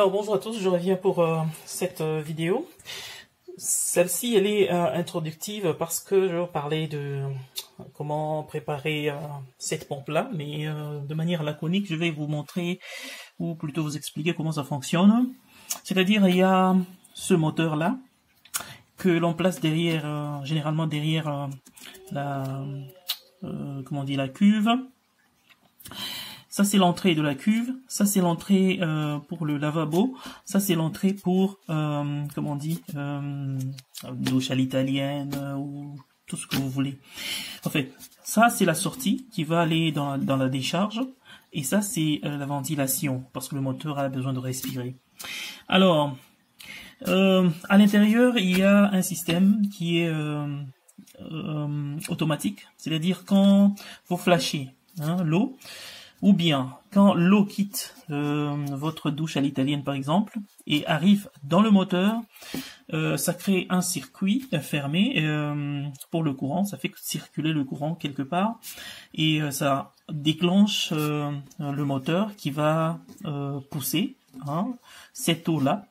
Alors bonjour à tous, je reviens pour cette vidéo. Celle-ci elle est introductive parce que je vais vous parler de comment préparer cette pompe-là, mais de manière laconique, je vais vous montrer, ou plutôt vous expliquer comment ça fonctionne. C'est-à-dire, il y a ce moteur-là que l'on place derrière, généralement derrière la cuve. Ça c'est l'entrée de la cuve, ça c'est l'entrée pour le lavabo, ça c'est l'entrée pour douche à l'italienne ou tout ce que vous voulez. En fait, ça c'est la sortie qui va aller dans la décharge et ça c'est la ventilation parce que le moteur a besoin de respirer. Alors, à l'intérieur il y a un système qui est automatique, c'est-à-dire quand vous flashez l'eau, ou bien quand l'eau quitte votre douche à l'italienne par exemple et arrive dans le moteur, ça crée un circuit fermé pour le courant, ça fait circuler le courant quelque part et ça déclenche le moteur qui va pousser cette eau-là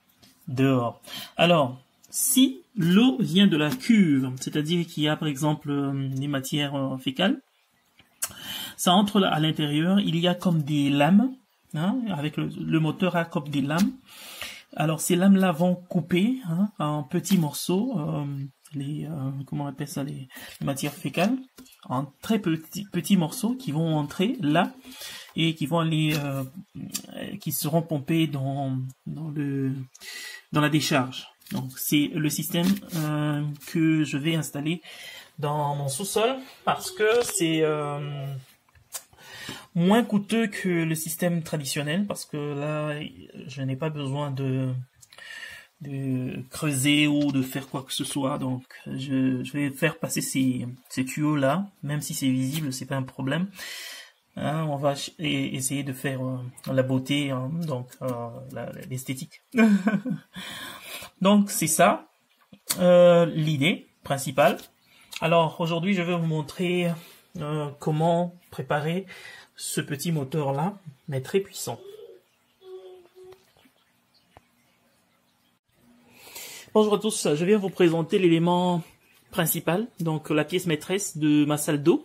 dehors. Alors, si l'eau vient de la cuve, c'est-à-dire qu'il y a par exemple des matières fécales, ça entre à l'intérieur, il y a comme des lames, avec le moteur a comme des lames. Alors ces lames-là vont couper en petits morceaux comment on appelle ça, les matières fécales, en très petits morceaux qui vont entrer là et qui vont aller, qui seront pompés dans la décharge. Donc c'est le système que je vais installer dans mon sous-sol parce que c'est moins coûteux que le système traditionnel parce que là je n'ai pas besoin de creuser ou de faire quoi que ce soit, donc je vais faire passer ces tuyaux là, même si c'est visible c'est pas un problème. On va essayer de faire la beauté, donc l'esthétique. Donc c'est ça l'idée principale. Alors aujourd'hui je vais vous montrer comment préparer ce petit moteur là, mais très puissant. Bonjour à tous, je viens vous présenter l'élément principal, donc la pièce maîtresse de ma salle d'eau.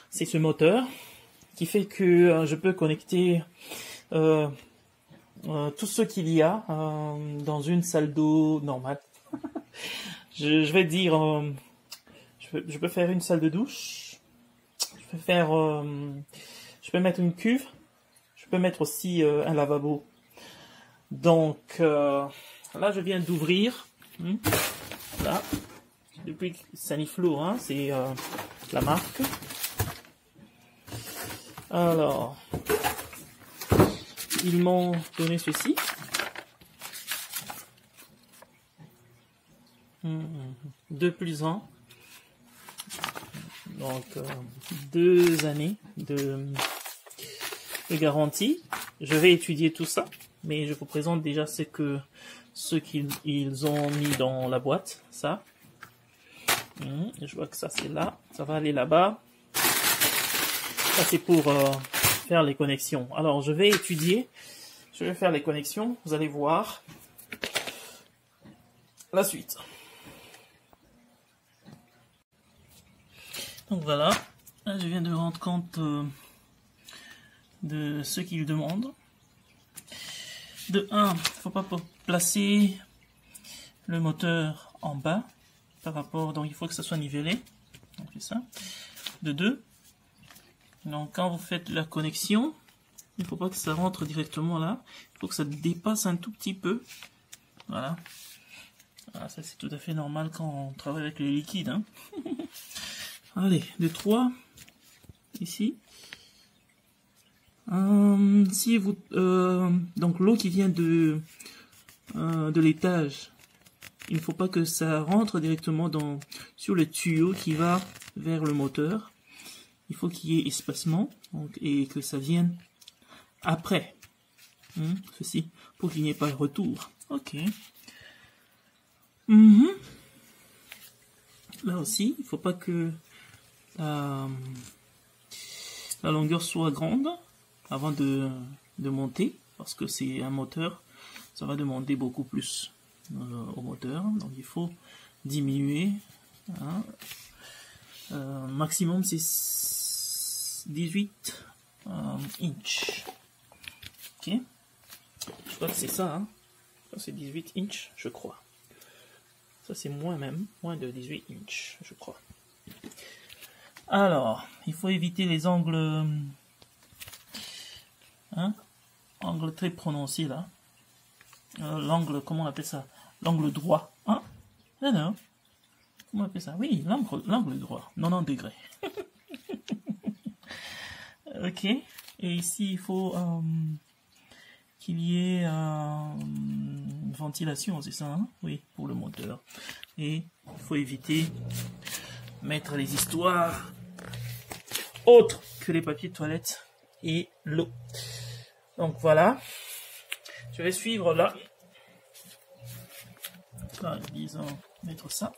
C'est ce moteur qui fait que je peux connecter tout ce qu'il y a dans une salle d'eau normale. je vais dire, je peux faire une salle de douche, je peux mettre une cuve, je peux mettre aussi un lavabo. Donc là je viens d'ouvrir, là, depuis Saniflo, c'est la marque. Alors, ils m'ont donné ceci. Deux plus un. Donc 2 années de garantie. Je vais étudier tout ça, mais je vous présente déjà ce qu'ils ont mis dans la boîte. Ça, je vois que ça c'est là, ça va aller là-bas. Ça c'est pour faire les connexions. Alors je vais étudier, je vais faire les connexions. Vous allez voir la suite. Donc voilà, là, je viens de rendre compte de ce qu'il demande. De 1, il ne faut pas placer le moteur en bas par rapport, donc il faut que ça soit nivelé. Donc c'est ça. De 2, donc quand vous faites la connexion, il ne faut pas que ça rentre directement là, il faut que ça dépasse un tout petit peu. Voilà. Ah, ça c'est tout à fait normal quand on travaille avec le liquide. Allez, de 3, ici. Si vous, donc l'eau qui vient de l'étage, il ne faut pas que ça rentre directement sur le tuyau qui va vers le moteur. Il faut qu'il y ait espacement, donc, et que ça vienne après. Ceci, pour qu'il n'y ait pas de retour. Ok. Là aussi, il ne faut pas que la longueur soit grande avant de monter, parce que c'est un moteur ça va demander beaucoup plus au moteur. Donc il faut diminuer. Hein. Maximum c'est 18 inches. Ok. Je crois que c'est ça. Hein. Ça c'est 18 inches, je crois. Ça c'est moins même, moins de 18 inches, je crois. Alors, il faut éviter les angles, hein, angles très prononcés là. L'angle, comment on appelle ça? L'angle droit, hein? Non, non. Comment on appelle ça? Oui, l'angle droit, 90 degrés. Ok. Et ici, il faut qu'il y ait une ventilation, c'est ça, hein? Oui, pour le moteur. Et il faut éviter mettre les histoires autres que les papiers de toilette et l'eau. Donc voilà, je vais suivre là. Disons, mettre ça.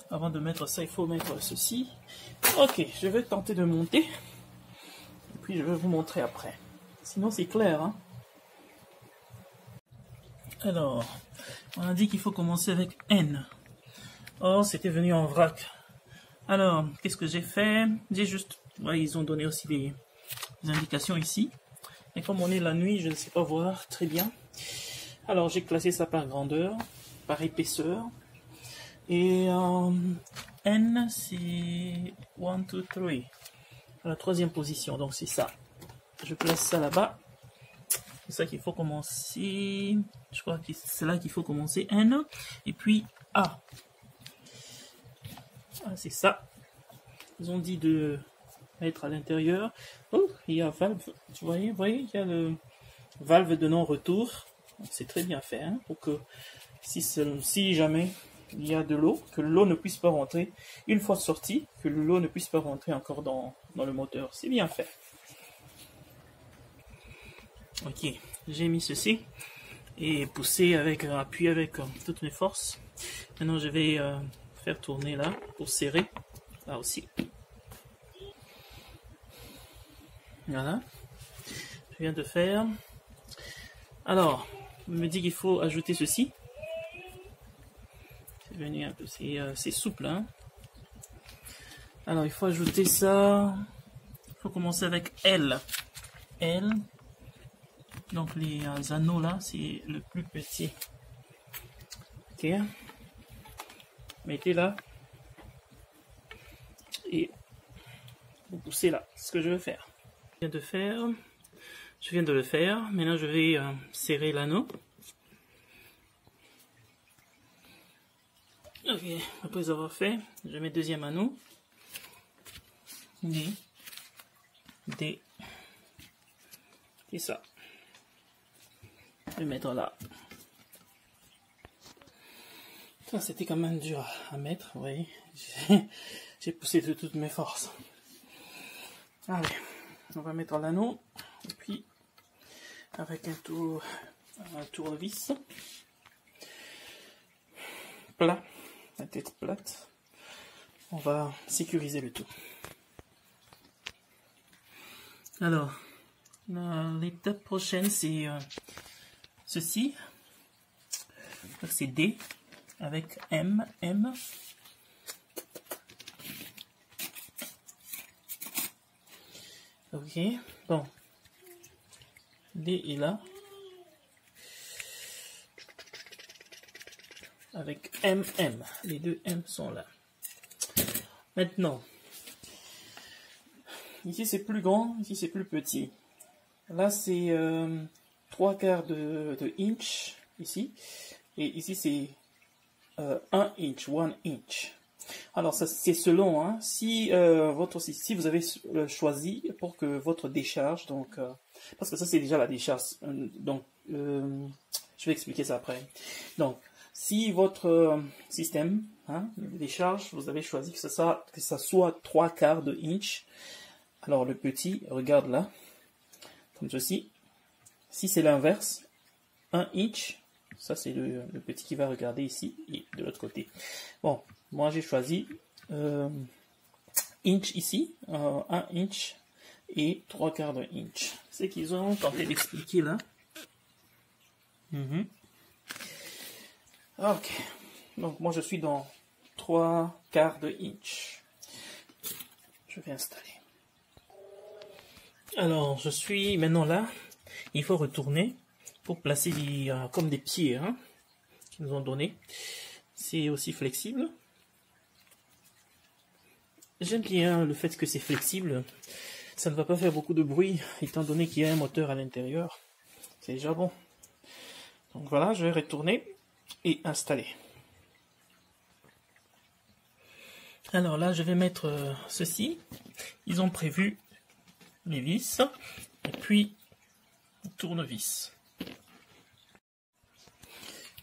Avant de mettre ça, il faut mettre ceci. Ok, je vais tenter de monter. Et puis je vais vous montrer après. Sinon c'est clair, hein. Alors, on a dit qu'il faut commencer avec N. Oh, c'était venu en vrac. Alors, qu'est-ce que j'ai fait? J'ai juste... Ouais, ils ont donné aussi des indications ici. Et comme on est la nuit, je ne sais pas voir très bien. Alors, j'ai classé ça par grandeur, par épaisseur. Et N, c'est 1, 2, 3. À la troisième position, donc c'est ça. Je place ça là-bas. C'est ça qu'il faut commencer. Je crois que c'est là qu'il faut commencer. N. Et puis A. Ah, c'est ça. Ils ont dit de mettre à l'intérieur. Oh, il y a valve. Vous voyez, il y a le valve de non-retour. C'est très bien fait, hein, pour que si jamais il y a de l'eau, que l'eau ne puisse pas rentrer. Une fois sorti, que l'eau ne puisse pas rentrer encore dans le moteur. C'est bien fait. Ok, j'ai mis ceci et poussé avec appui avec toutes mes forces. Maintenant, je vais faire tourner là pour serrer. Là aussi. Voilà. Je viens de faire. Alors, on me dit qu'il faut ajouter ceci. C'est venu un peu, c'est souple, hein. Alors, il faut ajouter ça. Il faut commencer avec L. L. Donc, les anneaux là, c'est le plus petit. Ok. Mettez là. Et vous poussez là. C'est ce que je vais faire. Je viens de le faire. Maintenant, je vais serrer l'anneau. Ok. Après avoir fait, je mets deuxième anneau. D. D. Et ça. Je vais mettre là. Ça, c'était quand même dur à mettre, vous voyez. J'ai poussé de toutes mes forces. Allez, on va mettre l'anneau. Et puis, avec un tournevis plat, la tête plate, on va sécuriser le tout. Alors, l'étape prochaine, c'est ceci. C'est D avec M. Ok, bon. D est là. Avec MM. Les deux M sont là. Maintenant, ici c'est plus grand, ici c'est plus petit. Là c'est 3/4 de inch ici. Et ici c'est 1 inch, 1 inch. Alors ça c'est selon, hein, si vous avez choisi pour que votre décharge, donc parce que ça c'est déjà la décharge, donc je vais expliquer ça après. Donc si votre système, hein, de décharge, vous avez choisi que ça soit 3/4 de inch, alors le petit regarde là, comme ceci. Si c'est l'inverse, 1 inch, ça c'est le petit qui va regarder ici et de l'autre côté. Bon, moi j'ai choisi inch ici, 1 inch et 3/4 inch. C'est qu'ils ont tenté d'expliquer là. Ok, donc moi je suis dans 3/4 de inch. Je vais installer. Alors je suis maintenant là. Il faut retourner pour placer comme des pieds hein, qu'ils nous ont donné. C'est aussi flexible. J'aime bien le fait que c'est flexible. Ça ne va pas faire beaucoup de bruit étant donné qu'il y a un moteur à l'intérieur. C'est déjà bon. Donc voilà, je vais retourner et installer. Alors là, je vais mettre ceci. Ils ont prévu les vis et puis tournevis.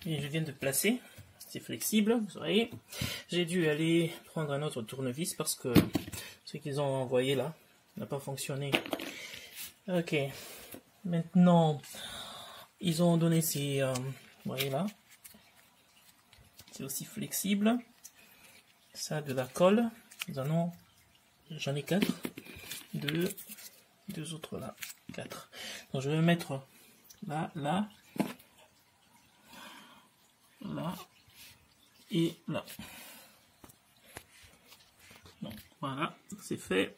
Et je viens de placer. C'est flexible, vous voyez. J'ai dû aller prendre un autre tournevis parce que ce qu'ils ont envoyé là n'a pas fonctionné. Ok. Maintenant, ils ont donné ces... vous voyez là. C'est aussi flexible. Ça, de la colle. J'en ai 4. Deux autres là. 4. Donc je vais mettre là, là, là et là. Donc voilà, c'est fait.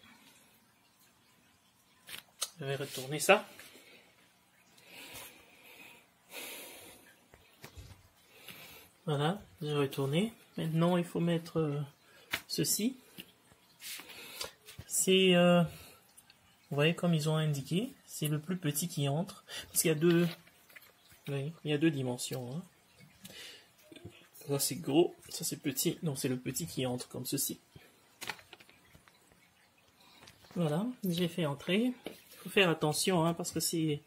Je vais retourner ça. Voilà, j'ai retourné. Maintenant, il faut mettre ceci. C'est, vous voyez comme ils ont indiqué, c'est le plus petit qui entre. Parce qu'il y a deux, oui, il y a deux dimensions. Hein. Ça c'est gros, ça c'est petit. Donc c'est le petit qui entre comme ceci. Voilà, j'ai fait entrer. Il faut faire attention hein, parce que c'est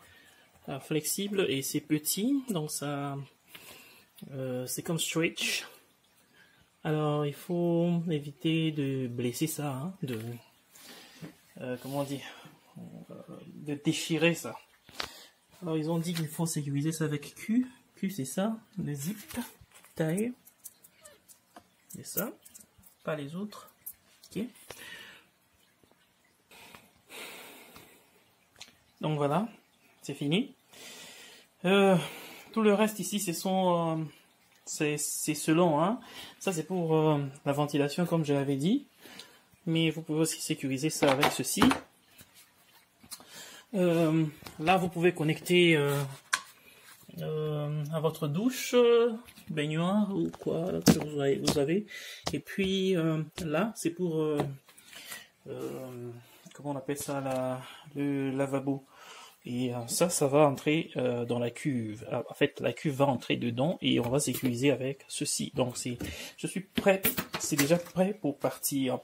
flexible et c'est petit. Donc ça... c'est comme stretch. Alors il faut éviter de blesser ça, hein, comment dire, de déchirer ça. Alors ils ont dit qu'il faut sécuriser ça avec Q. Q c'est ça, le zip, taille. C'est ça, pas les autres. Ok. Donc voilà, c'est fini. Tout le reste ici, c'est selon, hein. Ça c'est pour la ventilation comme je l'avais dit. Mais vous pouvez aussi sécuriser ça avec ceci. Là vous pouvez connecter à votre douche, baignoire ou quoi que vous avez. Et puis là c'est pour comment on appelle ça, le lavabo. Et ça va entrer dans la cuve. En fait, la cuve va entrer dedans et on va sécuriser avec ceci. Donc, je suis prêt, c'est déjà prêt pour partir.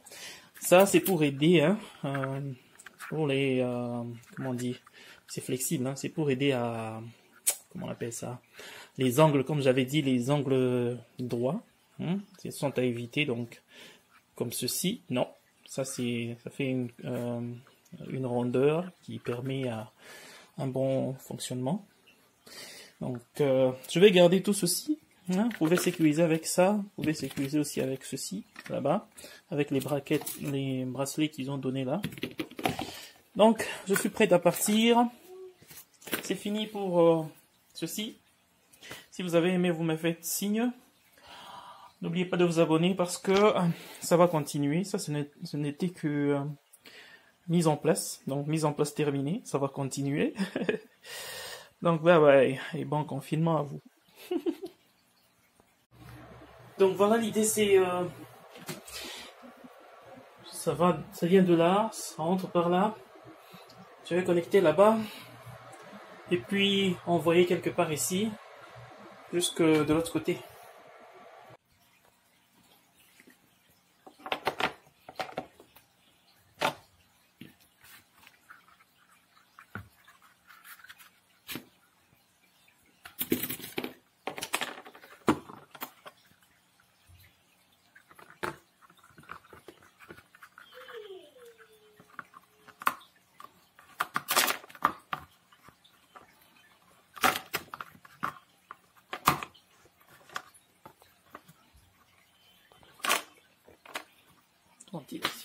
Ça, c'est pour aider, hein, pour les, comment on dit, c'est flexible, hein, c'est pour aider à, comment on appelle ça, les angles, comme j'avais dit, les angles droits, hein, ils sont à éviter, donc, comme ceci, non. Ça fait une rondeur qui permet à un bon fonctionnement. Donc je vais garder tout ceci. Hein. Vous pouvez sécuriser avec ça. Vous pouvez sécuriser aussi avec ceci là-bas, avec les bracelets qu'ils ont donnés là. Donc je suis prêt à partir. C'est fini pour ceci. Si vous avez aimé, vous me faites signe. N'oubliez pas de vous abonner parce que ça va continuer. Ça, ce n'était que mise en place. Donc, mise en place terminée. Ça va continuer. Donc, bye bye. Et bon confinement à vous. Donc, voilà, l'idée, c'est... ça vient de là. Ça rentre par là. Je vais connecter là-bas. Et puis, envoyer quelque part ici. Jusque de l'autre côté. Ventilation.